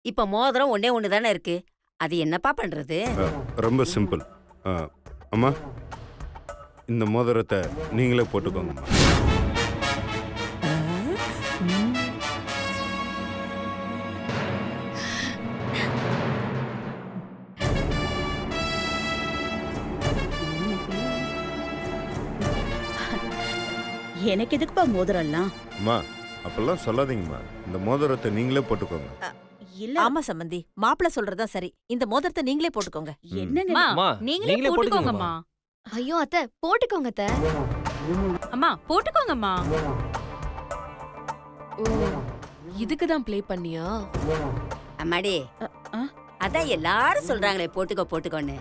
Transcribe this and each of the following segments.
இப்ப மோதிரம் ஒண்ணே ஒண்ணு தானே இருக்கு. அது என்னப்பா பண்றது? ரொம்ப சிம்பிள். அம்மா, இந்த மோதிரத்தை நீங்களே போட்டுக்கோங்கம்மா. எனக்கு எதுக்குப்பா மோதிரம்லாம்? அம்மா, அப்பெல்லாம் சொல்லாதீங்கம்மா. இந்த மோதிரத்தை நீங்களே போட்டுக்கோங்க. இல்ல ஆமா சம்பந்தி, மாப்பிள்ள சொல்றதா சரி. இந்த மோதிரத்தை நீங்களே போட்டுக்கோங்க. என்னங்க அம்மா, நீங்களே போட்டுக்கோங்கம்மா. ஐயோ அத்தை, போட்டுக்கோங்க அத்தை. அம்மா போட்டுக்கோங்கம்மா. ஓ, இதுக்கு தான் ப்ளே பண்ணியா? அம்மாடி, அதான் எல்லாரும் சொல்றாங்களே போட்டுக்கோ போட்டுக்கோன்னு.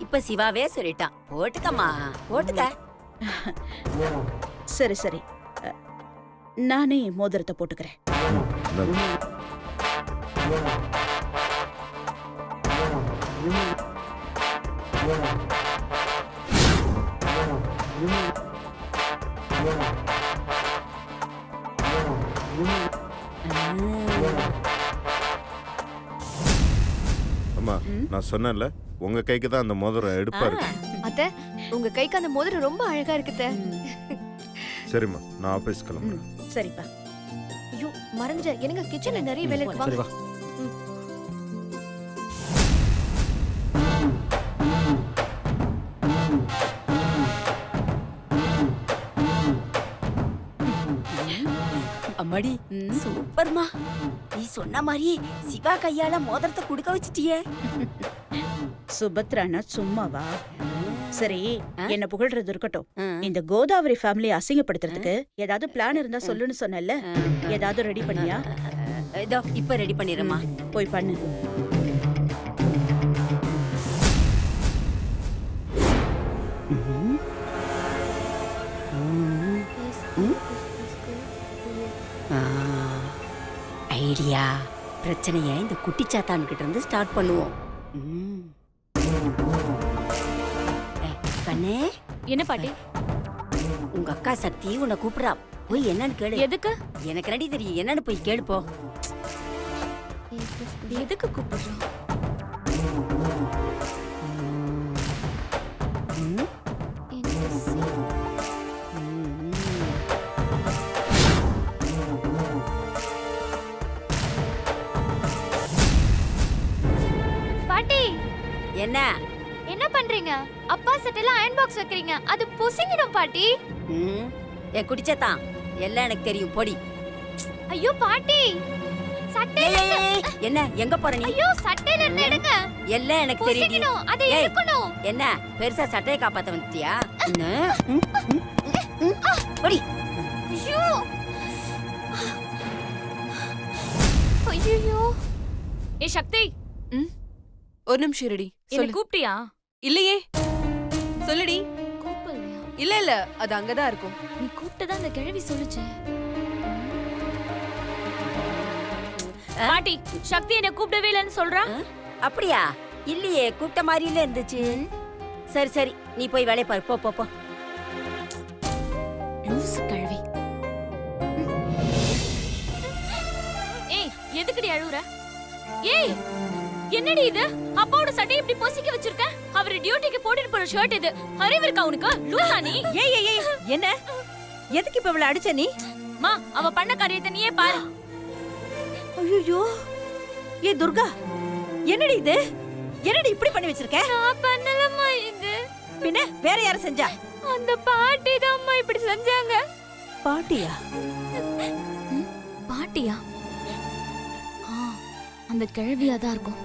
இப்ப சிவாவே சொல்லிட்டான், போட்டுக்கம்மா போட்டுக்க. சரி சரி, நானே மோதிரத்தை போட்டுக்கிறேன். அம்மா, நான் சொன்னேன்ல, உங்க கைக்கு தான் அந்த மோதிரம் எடுப்பா இருக்கு. அத்தை, உங்க கைக்கு அந்த மோதிரம் ரொம்ப அழகா இருக்கு அத்தை. சரிம்மா, நான் ஆபீஸ் கிளம்புறேன். சரிப்பா. ஐயோ மறந்துட்டேன், எனக்கு கிச்சன்ல நிறைய வேலை இருக்கு. வாங்க. அம்மாடி, சூப்பர்மா. நீ சொன்ன மாதிரி சிவா கையால மோதிரத்தை குடுக்க வச்சிட்டியே. சுபத்ரானா சும்மாவா? சரி, என்ன புகழ்றது இருக்கட்டும். இந்த கோதாவரி ஃபேமிலி அசிங்கப்படுத்துறதுக்கு ஏதாவது பிளான் இருந்தா சொல்லுன்னு சொன்னல, ஏதாவது ரெடி பண்ணியா? இதோ இப்ப ரெடி பண்ணிடுறேம்மா. போய் பண்ணு. ஐடியா. பிரச்சனைய இந்த குட்டிச்சாத்தான் கிட்ட இருந்து ஸ்டார்ட் பண்ணுவோம். கண்ணே, என்ன பாட்டி? உங்க அக்கா சக்தி உன்னை கூப்பிடுறா, போய் என்னன்னு கேளு. எதுக்கு? எனக்கு ரெடி தெரியும், என்னன்னு போய் கேளுப்போ. எதுக்கு கூப்பிடுறோம்? பாட்டி, என்ன என்ன பண்றீங்க? அப்பா சட்டையில அயர்ன் பாக்ஸ் வைக்கிறீங்க, அது பொசுங்கிடும் பாட்டி. என் குடிச்சதான் எல்லாம் எனக்கு தெரியும், பொடி. ஐயோ பாட்டி, சட்டையில என்ன எங்க போற நீ? ஐயோ சட்டையில இருந்து எடுங்க, எல்லாம் எனக்கு தெரியும். பொசுங்கிடும், அதை எடுக்கணும். என்ன பெருசா சட்டையை காப்பாத்த வந்துட்டியா? பொடி. ஐயோ ஐயோ. ஏ சக்தி, ஒரு நிமிஷம் இருடி. என்ன கூப்பிட்டியா? இல்லையே, சொல்லுடி. கூப்பிடலையா? இல்ல இல்ல, அது அங்கதான் இருக்கும். நீ கூப்பிட்டதா அந்த கிழவி சொல்லுச்சு. பாட்டி, சக்தி என்ன கூப்பிடவே இல்லைன்னு சொல்றா. அப்படியா? இல்லையே, கூப்பிட்ட மாதிரில இருந்துச்சு. சரி சரி, நீ போய் வேலைய பாரு, போ போ போ. லூசு கிழவி. ஏய், எதுக்குடி அழுவுற? ஏய், என்னடி இது? அப்பாவோட சட்டை இப்படி பொசிக்க வச்சிருக்க? அவர் டியூட்டிக்கு போட்டுட்டு போற ஷர்ட் இது. அறிவு இருக்கா உனக்கு? லூசா நீ? ஏய் ஏய் ஏய், என்ன? எதுக்கு இப்ப இவள அடிச்ச நீ? மா, அவ பண்ண காரியத்தை நீயே பாரு. ஐயோ, ஏ துர்கா, என்னடி இது? என்னடி இப்படி பண்ணி வச்சிருக்க? நான் பண்ணலம்மா இது. பின்ன வேற யார செஞ்சா? அந்த பாட்டி தான் அம்மா இப்படி செஞ்சாங்க. பாட்டியா? பாட்டியா? அந்த கிழவியா தான் இருக்கும்.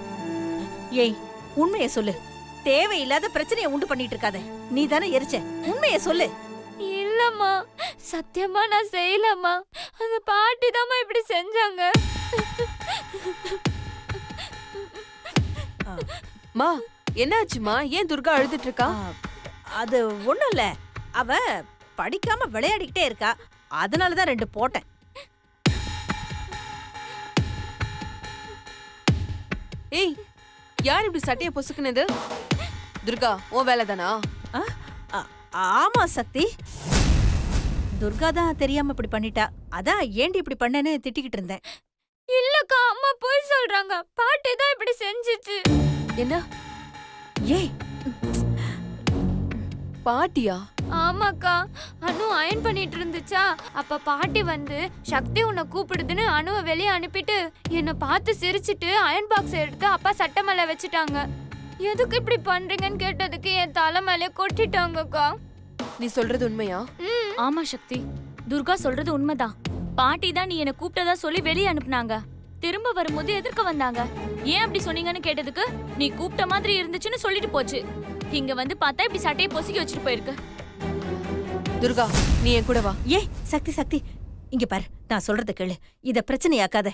ஏய், உண்மையை சொல்லு. தேவையில்லாத பிரச்சனையை உண்டு பண்ணிட்டு இருக்காத. நீ தானே எரிச்ச, உண்மையை சொல்லு. இல்லம்மா, சத்தியமா நான் செய்யலம்மா. அந்த பாட்டி தான் இப்படி செஞ்சாங்க. மா, என்னாச்சுமா? ஏன் துர்கா அழுதுட்டு இருக்கா? அது ஒண்ணும் இல்ல, அவ படிக்காம விளையாடிக்கிட்டே இருக்கா, அதனாலதான் 2 போட்டேன். ஏய், யார் இப்படி சட்டைய பொசுக்குனது? துர்கா, உன் வேலை தானா? ஆமா சக்தி, துர்கா தான் தெரியாம இப்படி பண்ணிட்டா. அதான் ஏண்டி இப்படி பண்ணேன்னு திட்டிக்கிட்டு இருந்தேன். இல்லக்கா, அம்மா போய் சொல்றாங்க. என்ன ஏய் பாட்டியா? ஆமாக்கா, அனு அயன் பண்ணிட்டு இருந்துச்சா, அப்ப பாட்டி வந்து சக்தி உன்னை கூப்பிடுதுன்னு அனுவை வெளியே அனுப்பிட்டு என்னை பார்த்து சிரிச்சிட்டு அயன் பாக்ஸ் எடுத்து அப்பா சட்டை மேல வச்சுட்டாங்க. எதுக்கு இப்படி பண்றீங்கன்னு கேட்டதுக்கு என் தலை மேலே கொட்டிட்டாங்கக்கா. நீ சொல்றது உண்மையா? ஆமா சக்தி, துர்கா சொல்றது உண்மைதான். பாட்டி தான் நீ என்ன கூப்பிட்டதா சொல்லி வெளியே அனுப்புனாங்க. திரும்ப வரும்போது எதிர்க்க வந்தாங்க. ஏன் அப்படி சொன்னீங்கன்னு கேட்டதுக்கு நீ கூப்பிட்ட மாதிரி இருந்துச்சுன்னு சொல்லிட்டு போச்சு. இங்க வந்து பார்த்தா இப்படி சட்டையை பொசுக்கி வச்சுட்டு போயிருக்கு. துர்கா, நீ என் கூட வா. ஏய் சக்தி சக்தி, இங்க பாரு, நான் சொல்றத கேளு. இத பிரச்சனையாக்காத.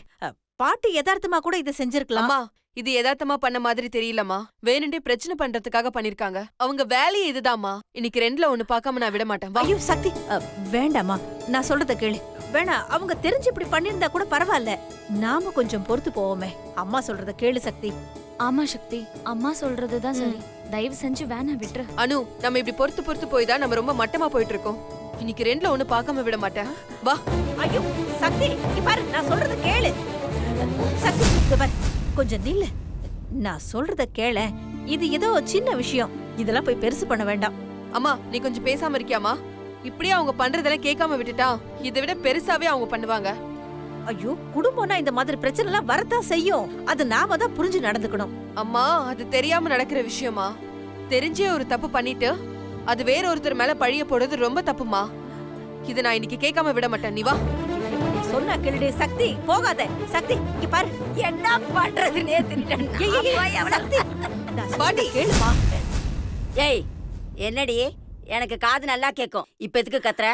பாட்டி யதார்த்தமா கூட இத செஞ்சிருக்கலாம். அம்மா, இது யதார்த்தமா பண்ண மாதிரி தெரியலம்மா. வேணுண்டே பிரச்சனை பண்றதுக்காக பண்ணிருக்காங்க. அவங்க வேலையே இதுதாம்மா. இன்னைக்கு ரெண்டுல ஒண்ணு பார்க்காம நான் விட மாட்டேன். வா. ஐயோ சக்தி, வேண்டாமா, நான் சொல்றத கேளு. வேணா, அவங்க தெரிஞ்சு இப்படி பண்ணிருந்தா கூட பரவாயில்ல. நாம கொஞ்சம் பொறுத்து போவோமே. அம்மா சொல்றத கேளு சக்தி. ஆமா சக்தி, அம்மா சொல்றதுதான் சரி. தயவு செஞ்சு வேணாம், விட்டுரு. அனு, நம்ம இப்படி பொறுத்து போய் தான் நம்ம ரொம்ப மட்டமா போயிட்டு இருக்கோம். இன்னைக்கு ரெண்டுல ஒண்ணு பார்க்காம விட மாட்டேன். வா. ஐயோ சக்தி, இங்க பாரு, நான் சொல்றத கேளு. சக்தி, இங்க பாரு, கொஞ்சம் நில்லு. நான் சொல்றத கேள. இது ஏதோ சின்ன விஷயம். இதெல்லாம் போய் பெருசு பண்ண வேண்டாம். அம்மா, நீ கொஞ்சம் பேசாம இருக்கியாமா? இப்படியே அவங்க பண்றதெல்லாம் கேட்காம விட்டுட்டா இதை விட பெருசாவே அவங்க பண்ணுவாங்க. ஐயோ, குடும்பம்னா இந்த மாதிரி பிரச்சனை எல்லாம் வரத்தான் செய்யும். அது நாம தான் புரிஞ்சு நடந்துக்கணும். அம்மா, அது தெரியாம நடக்கிற விஷயமா? தெரிஞ்சே ஒரு தப்பு பண்ணிட்டு அது வேற ஒருத்தர் மேல பழிய போடுறது ரொம்ப தப்புமா. இத நான் இன்னைக்கு கேட்காம விட மாட்டேன். நீ வா. நீ சொன்னா கேளுடே. சக்தி, போகாத. சக்தி, இங்க பாரு, என்ன பண்றதுன்னே தெரியல. சக்தி, நான் பாட்டி. சொல்றத கேளுமா. ஏய், என்னடி, எனக்கு காது நல்லா கேக்கும். இப்ப எதுக்கு கத்துற?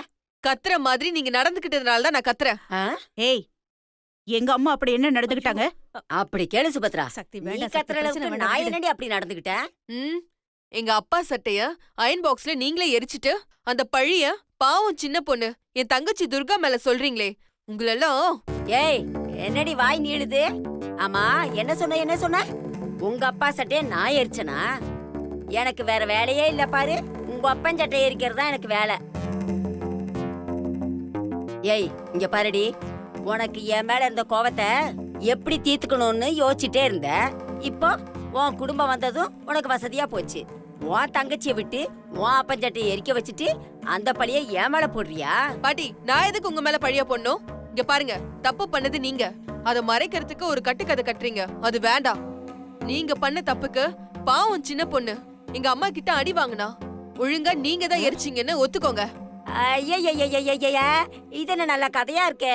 கத்துற மாதிரி நீங்க நடந்துக்கிட்டதுனால தான் நான் கத்துறேன். ஆ? ஏய், எங்க அம்மா அப்படி என்ன நடந்துக்கிட்டாங்க? அப்படி கேளு சுபத்ரா. சக்தி, நீ வேண்டாம். கத்துற சக்தி, அளவுக்கு பிரச்சனை நான் வேண்டாம். என்னடி அப்படி நடந்துக்கிட்டேன்? ம், எங்க அப்பா சட்டைய அயன் பாக்ஸ்ல நீங்களே எரிச்சிட்டு அந்த பழிய பாவம் சின்ன பொண்ணு என் தங்கச்சி துர்கா மேல சொல்றீங்களே, உங்களெல்லாம். ஏய், என்னடி வாய் நீளுது? ஆமா, என்ன சொன்ன? உங்க அப்பா சட்டையை நான் எரிச்சனா? எனக்கு வேற வேலையே இல்ல பாரு. உங்க அப்பன் சட்டையை எரிக்கிறதா எனக்கு வேலை. ஏய், இங்க பாருடி, உனக்கு என் மேல இருந்த கோவத்தை எப்படி தீர்த்துக்கணும்னு யோசிச்சுட்டே இருந்த. இப்போ உன் குடும்பம் வந்ததும் உனக்கு வசதியா போச்சு. உன் தங்கச்சியை விட்டு உன் அப்பன் சட்டையை எரிக்க வச்சுட்டு அந்த பழிய என் மேல போடுறியா? பாட்டி, நான் எதுக்கு உங்க மேல பழிய போடணும்? இங்க பாருங்க, தப்பு பண்ணது நீங்க. அதை மறைக்கிறதுக்கு ஒரு கட்டுக்கதை கட்டுறீங்க. அது வேண்டாம். நீங்க பண்ண தப்புக்கு பாவம் சின்ன பொண்ணு எங்க அம்மா கிட்ட அடி வாங்கினா ஒழுங்கா நீங்க தான் எரிச்சீங்கன்னு ஒத்துக்கோங்க. ஐயய்யய்யய்யய்ய, இது என்ன நல்ல கதையா இருக்கே.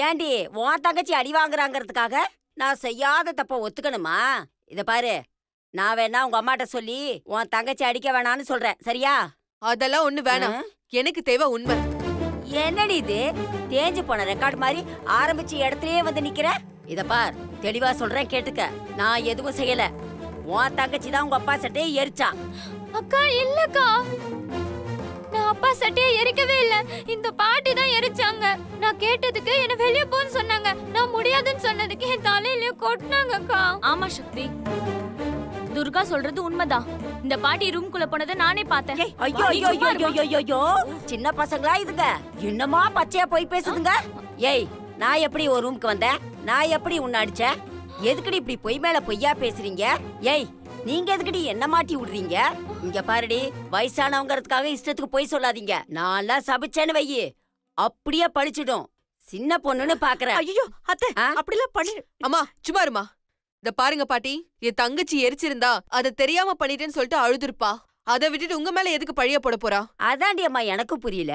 ஏண்டி, உன் தங்கச்சி அடி வாங்குறாங்கிறதுக்காக நான் செய்யாத தப்ப ஒத்துக்கணுமா? இத பாரு, நான் வேணா உங்க அம்மாட்ட சொல்லி உன் தங்கச்சி அடிக்க வேணான்னு சொல்றேன், சரியா? அதெல்லாம் ஒண்ணு வேணாம். எனக்கு தேவை உண்மை. என்னடி இது, தேஞ்சு போன ரெக்கார்ட் மாதிரி ஆரம்பிச்ச இடத்துலயே வந்து நிக்கிற? இத பார், தெளிவா சொல்றேன் கேட்டுக்க. நான் எதுவும் செய்யல. உன் தங்கச்சி தான் உங்க அப்பா சட்டையை எரிச்சான். அக்கா, இல்லக்கா, நான் அப்பா சட்டையை எரிக்கவே இல்ல. இந்த பாட்டி தான் எரிச்சாங்க. நான் கேட்டதுக்கு என்ன வெளியே போன்னு சொன்னாங்க. நான் முடியாதுன்னு சொன்னதுக்கு என் தலையில கொட்டினாங்கக்கா. ஆமா சக்தி, துர்கா சொல்றது உண்மைதான். இந்த பாட்டி ரூம்குள்ள போனதை நானே பார்த்தேன். ஐயோ ஐயோ ஐயோ ஐயோ ஐயோ ஐயோ, சின்ன பசங்களா இதுங்க, என்னமா பச்சையா போய் பேசுதுங்க. ஏய், நான் எப்படி ஒரு ரூமுக்கு வந்தேன்? நான் எப்படி உன்னை அடிச்சேன்? எதுக்கடி இப்படி பொய் மேல பொய்யா பேசுறீங்க? ஏய், நீங்க எதுக்கடி என்ன மாட்டி விடுறீங்க? இங்க பாருடி, வயசானவங்கிறதுக்காக இஷ்டத்துக்கு பொய் சொல்லாதீங்க. நான்லாம் சபிச்சேன்னு வையி, அப்படியே பழிச்சிடும். சின்ன பொண்ணுன்னு பாக்குறேன். ஐயோ அத்தை, ஆ? அப்படிலாம் பண்ணி. அம்மா, சும்மா இருமா. இத பாருங்க பாட்டி, என் தங்கச்சி எரிச்சிருந்தா அதை தெரியாம பண்ணிட்டேன்னு சொல்லிட்டு அழுதுருப்பா. அதை விட்டுட்டு உங்க மேல எதுக்கு பழிய போட போறா? அதாண்டி அம்மா, எனக்கு புரியல.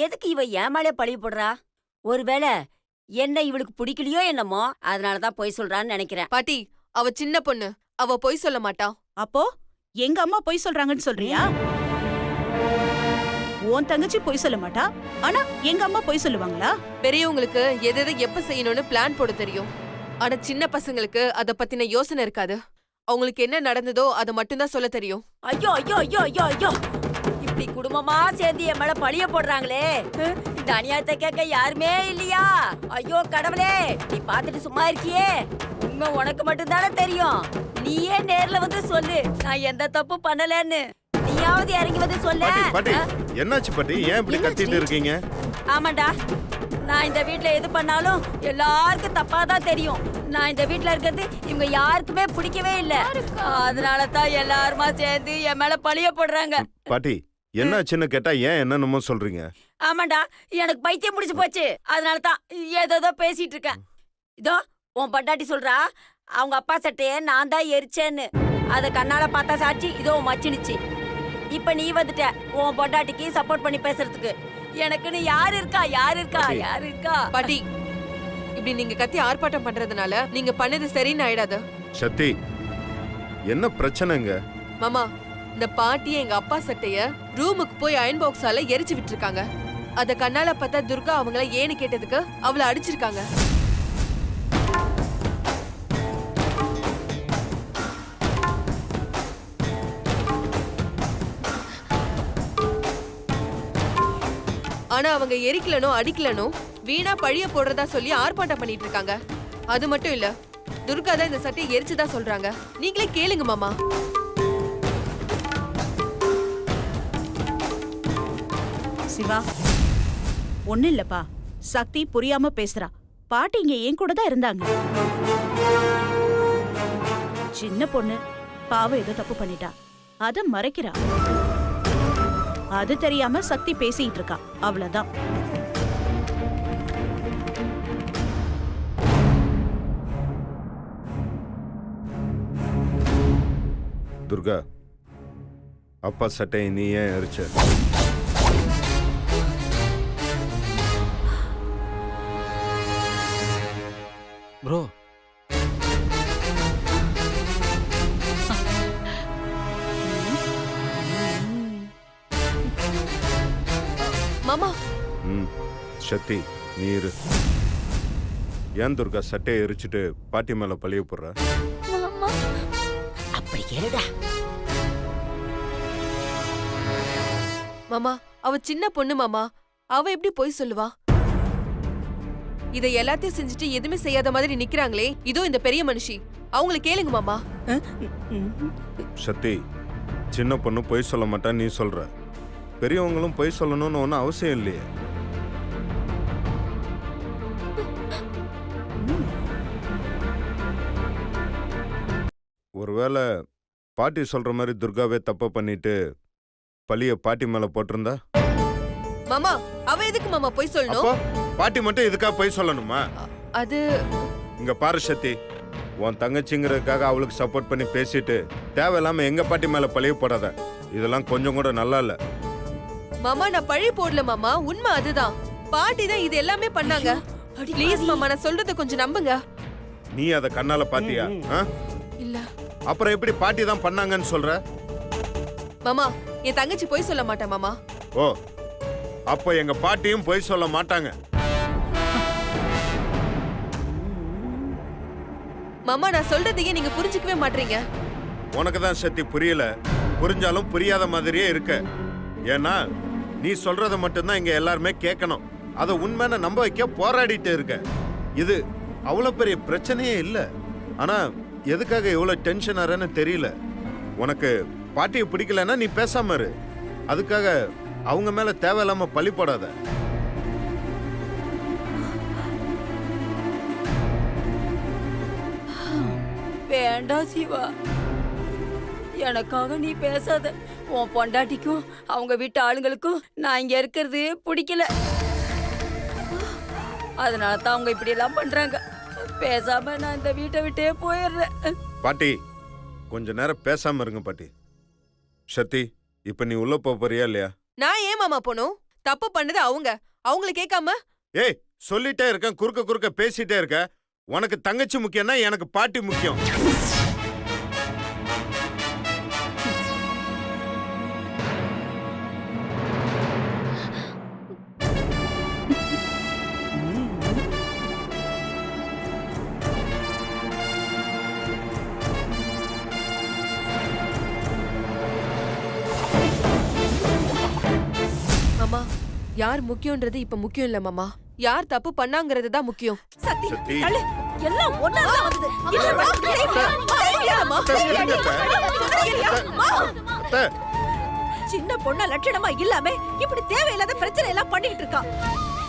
எதுக்கு இவ ஏமாலே பழி போடுறா? ஒருவேளை என்ன இவளுக்கு பிடிக்கலையோ என்னமோ, அதனாலதான் பொய் சொல்றான்னு நினைக்கிறேன். பாட்டி, அவ சின்ன பொண்ணு, அவ பொய் சொல்ல மாட்டா. அப்போ எங்க அம்மா பொய் சொல்றாங்கன்னு சொல்றியா? உன் தங்கச்சி பொய் சொல்ல மாட்டா, ஆனா எங்க அம்மா பொய் சொல்லுவாங்களா? பெரியவங்களுக்கு எதை எப்ப செய்யணும்னு பிளான் போட தெரியும். ஆனா சின்ன பசங்களுக்கு அத பத்தின யோசனை இருக்காது. அவங்களுக்கு என்ன நடந்ததோ அதை மட்டும்தான் சொல்ல தெரியும். ஐயோ ஐயோ ஐயோ ஐயோ ஐயோ, இப்படி குடும்பமா சேர்ந்து என் மேல பழிய போடுறாங்களே. இந்த அநியாயத்தை கேட்க யாருமே இல்லையா? ஐயோ கடவுளே, நீ பாத்துட்டு சும்மா இருக்கியே. உண்மை உனக்கு மட்டும்தானே தெரியும். நீயே நேர்ல வந்து சொல்லு, நான் எந்த தப்பு பண்ணலன்னு. நீயாவது இறங்கி வந்து சொல்ல. பாட்டி, என்னாச்சு பாட்டி? ஏன் இப்படி கத்திட்டு இருக்கீங்க? ஆமாண்டா, நான் இந்த வீட்ல எது பண்ணாலும் எல்லாருக்கும் தப்பா தான் தெரியும். நான் இந்த வீட்ல இருக்கிறது இவங்க யாருக்குமே பிடிக்கவே இல்ல. அதனால தான் எல்லாருமா சேர்ந்து என் மேல பழிய போடுறாங்க. பாட்டி என்னாச்சுன்னு கேட்டா ஏன் என்னென்னமோ சொல்றீங்க? ஆமாண்டா, எனக்கு பைத்தியம் முடிச்சு போச்சு. அதனால தான் ஏதோ பேசிட்டு இருக்கேன். இதோ உன் பண்டாட்டி சொல்றா அவங்க அப்பா சட்டைய நான் தான் எரிச்சேன்னு. அத கண்ணால பார்த்தா சாட்சி இதோ மச்சினுச்சு. இப்ப நீ வந்துட்ட உன் பொண்டாட்டிக்கு சப்போர்ட் பண்ணி பேசுறதுக்கு. எனக்குன்னு யார் இருக்கா? பாட்டி இப்படி நீங்க கத்தி ஆர்ப்பாட்டம் பண்றதுனால நீங்க பண்ணது சரின்னு ஆயிடாது. சக்தி என்ன பிரச்சனைங்க? மாமா, இந்த பாட்டியை எங்க அப்பா சட்டைய ரூமுக்கு போய் அயன் பாக்ஸால எரிச்சு விட்டுருக்காங்க. அத கண்ணால பார்த்தா துர்கா அவங்கள ஏன்னு கேட்டதுக்கு அவளை அடிச்சிருக்காங்க. ஆனா அவங்க எரிக்கலனோ அடிக்கலனோ வீணா பழிய போடுறதா சொல்லி ஆர்ப்பாட்டம் பண்ணிட்டு இருக்காங்க. அது மட்டும் இல்ல, துர்கா தான் இந்த சட்டையை எரிச்சுதான் சொல்றாங்க. நீங்களே கேளுங்க மாமா. சிவா, ஒண்ணு இல்லப்பா, சக்தி புரியாம பேசுறா. பாட்டி இங்க என் கூட தான் இருந்தாங்க. சின்ன பொண்ணு பாவம் ஏதோ தப்பு பண்ணிட்டா, அத மறைக்கிறா. அது தெரியாம சக்தி பேசிட்டு இருக்கா, அவ்வளவுதான். துர்கா, அப்பா சட்டையை நீ ஏன் எரிச்ச? ப்ரோ, மாமா, சக்தி நீ இரு. ஏன் துர்கா சட்டையை எரிச்சிட்டு பாட்டி மேல பழிய போடுற? அப்படி கேளுடா. மாமா, அவ சின்ன பொண்ணு மாமா. அவ எப்படி போய் சொல்லுவா? இதை எல்லாத்தையும் செஞ்சுட்டு எதுவுமே செய்யாத மாதிரி நிக்கிறாங்களே, இதோ இந்த பெரிய மனுஷி. அவங்கள கேளுங்க மாமா. சக்தி, சின்ன பொண்ணு பொய் சொல்ல மாட்டா நீ சொல்ற. பெரியவங்களும் பொய் சொல்லணும்னு ஒன்றும் அவசியம் இல்லையே. ஒருவேளை பாட்டி சொல்ற மாதிரி துர்காவே தப்ப பண்ணிட்டு பழிய பாட்டி மேல போட்டிருந்தா? மாமா, அவ எதுக்கு மாமா பொய் சொல்லணும்? அப்போ பாட்டி மட்டும் இதுக்காக பொய் சொல்லணுமா? அது இங்க பாரு சக்தி, உன் தங்கச்சிங்கிறதுக்காக அவளுக்கு சப்போர்ட் பண்ணி பேசிட்டு தேவையில்லாம எங்க பாட்டி மேல பழிய போடாத. இதெல்லாம் கொஞ்சம் கூட நல்லா இல்ல. மாமா, நான் பழி போடல மாமா. உண்மை அதுதான். பாட்டி தான் இது எல்லாமே பண்ணாங்க. ப்ளீஸ் மாமா, நான் சொல்றத கொஞ்சம் நம்புங்க. நீ அத கண்ணால பாத்தியா? இல்ல. அப்புறம் எப்படி பாட்டி தான் பண்ணாங்கன்னு சொல்ற? மாமா, என் தங்கச்சி பொய் சொல்ல மாட்டா மாமா. ஓ, அப்ப எங்க பாட்டியும் பொய் சொல்ல மாட்டாங்க. மாமா, நான் சொல்றதையே நீங்க புரிஞ்சுக்கவே மாட்டீங்க. உனக்கு தான் சக்தி புரியல. புரிஞ்சாலும் புரியாத மாதிரியே இருக்க. ஏன்னா நீ சொல்றத மட்டும்தான் இங்க எல்லாருமே கேட்கணும். அதை உண்மையான நம்ப வைக்க போராடிட்டு இருக்க. இது அவ்வளவு பெரிய பிரச்சனையே இல்ல. ஆனா எதுக்காக இவ்வளவு டென்ஷன் ஆறன்னு தெரியல. உனக்கு பாட்டியை பிடிக்கலன்னா நீ பேசாம இரு. அதுக்காக அவங்க மேல தேவையில்லாம பழி போடாத. வேண்டாம் சிவா, எனக்காக நீ பேசாத. உன் பொண்டாட்டிக்கும் அவங்க வீட்டு ஆளுங்களுக்கும் நான் இங்க இருக்கிறது பிடிக்கல. அதனால தான் அவங்க இப்படி எல்லாம் பண்றாங்க. பேசாம நான் இந்த வீட்டை விட்டே போயிடுறேன். பாட்டி கொஞ்ச நேரம் பேசாம இருங்க பாட்டி. சக்தி, இப்ப நீ உள்ள போறியா இல்லையா? நான் ஏன் மாமா போனும்? தப்பு பண்ணது அவங்க. அவங்கள கேட்காம? ஏய், சொல்லிட்டே இருக்கேன், குறுக்க குறுக்க பேசிட்டே இருக்க. உனக்கு தங்கச்சி முக்கியம்னா எனக்கு பாட்டி முக்கியம். மாமா, யார் முக்கியம்ன்றது இப்ப முக்கியம் இல்ல மாமா. யார் தப்பு பண்ணாங்கிறது தான் முக்கியம். சக்தி, சக்தி. தள்ளு. எல்லாம் ஒண்ணா தான் வந்தது. இல்ல, அத்தை, சின்ன பொண்ண லட்சணமா இல்லாம இப்படி தேவையில்லாத பிரச்சனை எல்லாம் பண்ணிட்டு இருக்கா.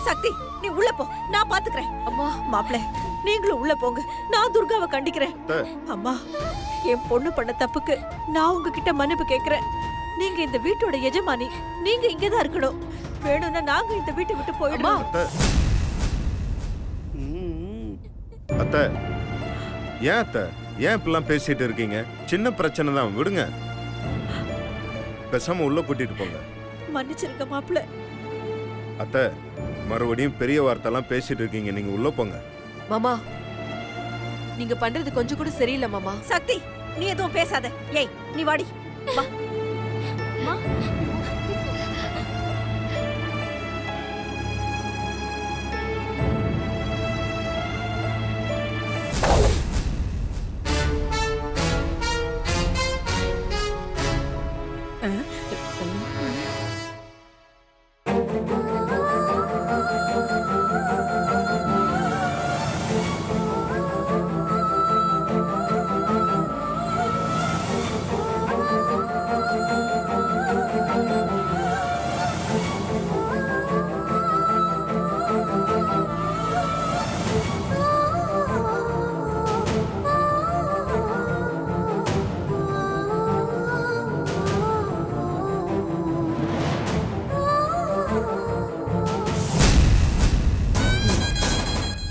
சக்தி நீ உள்ள போ, நான் பாத்துக்கிறேன். அம்மா மாப்பிள நீங்களும் உள்ள போங்க, நான் துர்காவை கண்டிக்கிறேன். அத்தை. அம்மா என் பொண்ணு பண்ண தப்புக்கு நான் உங்ககிட்ட மன்னிப்பு கேக்குறேன். நீங்க இந்த வீட்டோட எஜமானி, நீங்க இங்கதான் இருக்கணும். வேணும்னா நாங்க இந்த வீட்டை விட்டு போயிடுறோம். அத்தை. அத்தை ஏன் அத்தை ஏன் இப்பெல்லாம் பேசிட்டு இருக்கீங்க? சின்ன பிரச்சனை தான், விடுங்க. பேசாம உள்ள கூட்டிட்டு போங்க. மன்னிச்சிருக்க மாப்பிள. அத்தை மறுபடியும் பெரிய வார்த்தைலாம் பேசிட்டு இருக்கீங்க, நீங்க உள்ள போங்க. மாமா நீங்க பண்றது கொஞ்சம் கூட சரியில்லை மாமா. சக்தி நீ எதுவும் பேசாத. ஏய் நீ வாடி வா.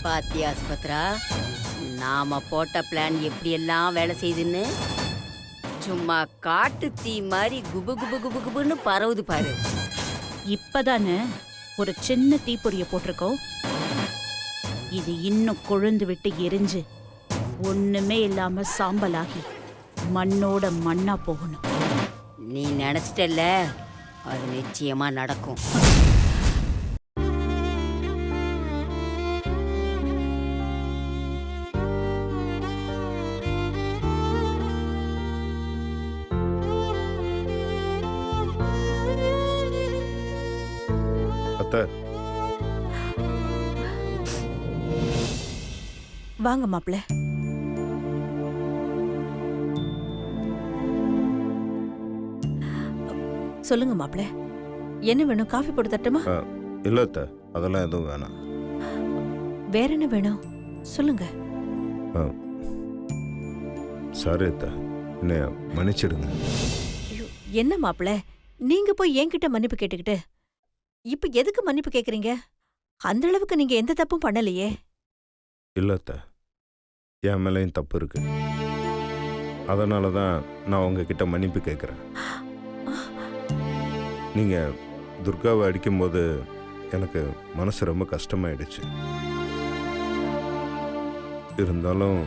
பாத்தியா சுபத்ரா, நாம போட்ட பிளான் எப்படி எல்லாம் வேலை செய்யுதுன்னு? சும்மா காட்டு தீ மாதிரி குபு குபு குபு குபுன்னு பரவுது பாரு. இப்பதானே ஒரு சின்ன தீப்பொறிய போட்டிருக்கோம். இது இன்னும் கொழுந்து விட்டு எரிஞ்சு ஒண்ணுமே இல்லாம சாம்பலாகி மண்ணோட மண்ணா போகணும். நீ நினைச்சிட்டல்ல, அது நிச்சயமா நடக்கும். அத்தை வாங்க மாப்பிள. சொல்லுங்க மாப்பிள, என்ன வேணும்? காஃபி போட்டு தட்டுமா? இல்ல அத்தை, அதெல்லாம் எதுவும் வேணாம். வேற என்ன வேணும் சொல்லுங்க. சாரி அத்தை, என்னைய மன்னிச்சிடுங்க. ஐயோ, என்ன மாப்பிள நீங்க போய் என்கிட்ட மன்னிப்பு கேட்டுக்கிட்டு இப்ப எதுக்கு மன்னிப்பு கேக்குறீங்க? அந்த அளவுக்கு நீங்க எந்த தப்பும் பண்ணலையே. இல்ல அத்தை, என் மேலேயும் தப்பு இருக்கு. அதனால தான் நான் உங்ககிட்ட மன்னிப்பு கேட்குறேன். நீங்க துர்காவை அடிக்கும்போது எனக்கு மனசு ரொம்ப கஷ்டமாயிடுச்சு. இருந்தாலும்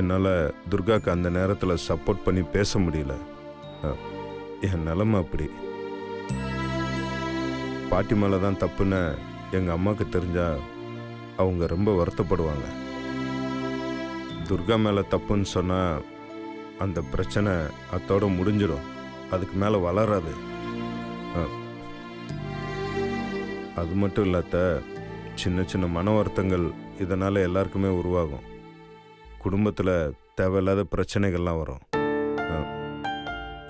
என்னால் துர்காக்கு அந்த நேரத்தில் சப்போர்ட் பண்ணி பேச முடியல. என் நிலைமை அப்படி. பாட்டி மேலே தான் தப்புன்னு எங்கள் அம்மாவுக்கு தெரிஞ்சா அவங்க ரொம்ப வருத்தப்படுவாங்க. துர்கா மேலே தப்புன்னு சொன்னால் அந்த பிரச்சனை அத்தோட முடிஞ்சிடும், அதுக்கு மேலே வளராது. அது மட்டும் இல்லாத சின்ன சின்ன மன வருத்தங்கள் இதனால் எல்லாருக்குமே உருவாகும். குடும்பத்தில் தேவையில்லாத பிரச்சனைகள்லாம் வரும்.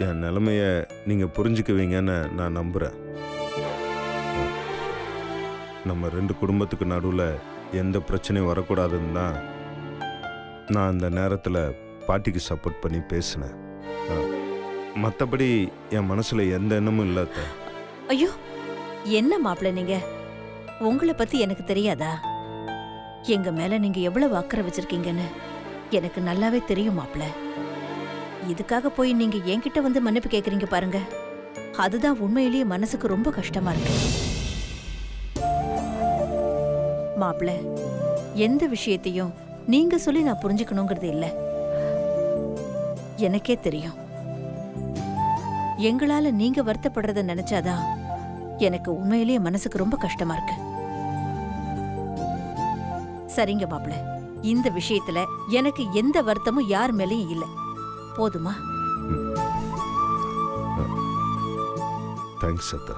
என் நிலைமையை நீங்கள் புரிஞ்சுக்குவீங்கன்னு நான் நம்புகிறேன். நம்ம ரெண்டு குடும்பத்துக்கு நடுவில் எந்த பிரச்சனையும் வரக்கூடாதுன்னு தான் நான் அந்த நேரத்தில் பாட்டிக்கு சப்போர்ட் பண்ணி பேசினேன். மற்றபடி என் மனசில் எந்த எண்ணமும் இல்லாத. ஐயோ என்ன மாப்பிள நீங்க, உங்களை பத்தி எனக்கு தெரியாதா? எங்க மேல நீங்க எவ்வளவு அக்கறை வச்சிருக்கீங்கன்னு எனக்கு நல்லாவே தெரியும் மாப்பிள. இதுக்காக போய் நீங்க என்கிட்ட வந்து மன்னிப்பு கேக்குறீங்க பாருங்க, அதுதான் உண்மையிலேயே மனசுக்கு ரொம்ப கஷ்டமா இருக்கு. மாப்பிள எந்த விஷயத்தையும் நீங்க சொல்லி நான் புரிஞ்சுக்கணுங்கிறது இல்ல, எனக்கே தெரியும். எங்களால நீங்க வருத்தப்படுறத நினைச்சாதான் எனக்கு உண்மையிலேயே மனசுக்கு ரொம்ப கஷ்டமா இருக்கு. சரிங்க மாப்பிள, இந்த விஷயத்துல எனக்கு எந்த வருத்தமும் யார் மேலயும் இல்ல, போதுமா? தேங்க்ஸ் அத்தா.